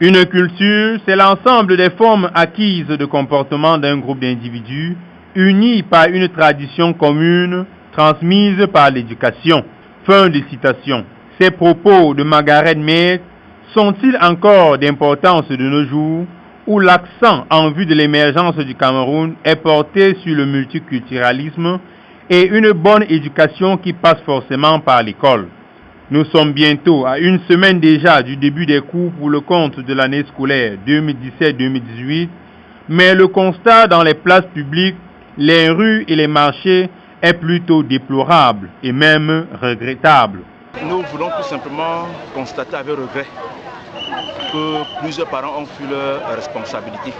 Une culture, c'est l'ensemble des formes acquises de comportement d'un groupe d'individus, unis par une tradition commune, transmise par l'éducation. Fin de citation. Ces propos de Margaret Mead sont-ils encore d'importance de nos jours, où l'accent en vue de l'émergence du Cameroun est porté sur le multiculturalisme et une bonne éducation qui passe forcément par l'école? Nous sommes bientôt à une semaine déjà du début des cours pour le compte de l'année scolaire 2017-2018, mais le constat dans les places publiques, les rues et les marchés est plutôt déplorable et même regrettable. Nous voulons tout simplement constater avec regret que plusieurs parents ont fui leurs responsabilités.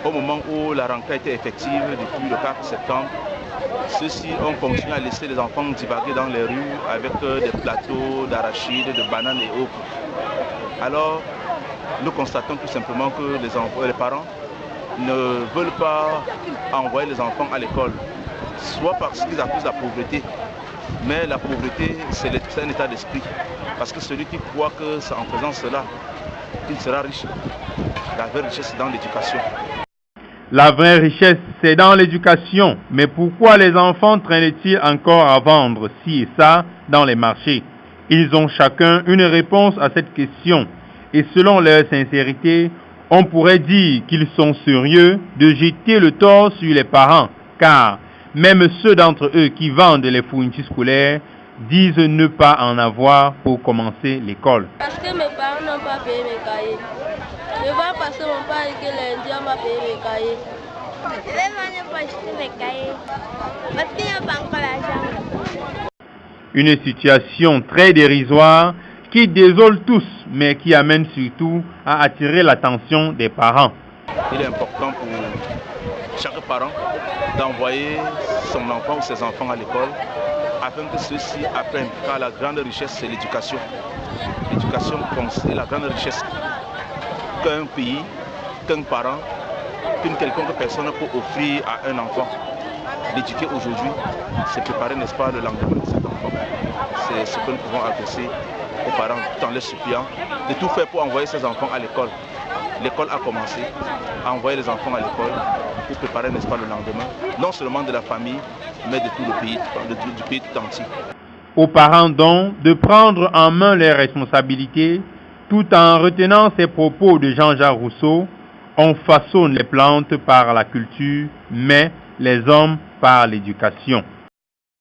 Au moment où la rentrée a été effective depuis le 4 septembre, ceux-ci ont continué à laisser les enfants divaguer dans les rues avec des plateaux d'arachides, de bananes et autres. Alors, nous constatons tout simplement que les parents ne veulent pas envoyer les enfants à l'école, soit parce qu'ils accusent la pauvreté, mais la pauvreté, c'est un état d'esprit. Parce que celui qui croit que c'est en faisant cela, il sera riche. La vraie richesse, c'est dans l'éducation. La vraie richesse, c'est dans l'éducation. Mais pourquoi les enfants traînent-ils encore à vendre ci et ça dans les marchés? Ils ont chacun une réponse à cette question. Et selon leur sincérité, on pourrait dire qu'ils sont sérieux de jeter le tort sur les parents. Car même ceux d'entre eux qui vendent les fournitures scolaires disent ne pas en avoir pour commencer l'école. Parce que mes parents n'ont pas payé mes cahiers. Je vais passer mon père et que lundi on m'a payé mes cahiers. Je vais venir pour acheter mes cahiers. Parce qu'il n'y a pas encore l'argent. Une situation très dérisoire qui désole tous, mais qui amène surtout à attirer l'attention des parents. Il est important pour chaque parent d'envoyer son enfant ou ses enfants à l'école afin que ceux-ci apprennent, car la grande richesse c'est l'éducation. L'éducation c'est la grande richesse qu'un pays, qu'un parent, qu'une quelconque personne peut offrir à un enfant. L'éduquer aujourd'hui, c'est préparer, n'est-ce pas, le lendemain de cet enfant. C'est ce que nous pouvons adresser aux parents tout en les suppliant de tout faire pour envoyer ses enfants à l'école. L'école a commencé à envoyer les enfants à l'école pour préparer, n'est-ce pas, le lendemain, non seulement de la famille, mais de tout le pays, du pays tout entier. Aux parents donc de prendre en main leurs responsabilités, tout en retenant ces propos de Jean-Jacques Rousseau, on façonne les plantes par la culture, mais les hommes par l'éducation.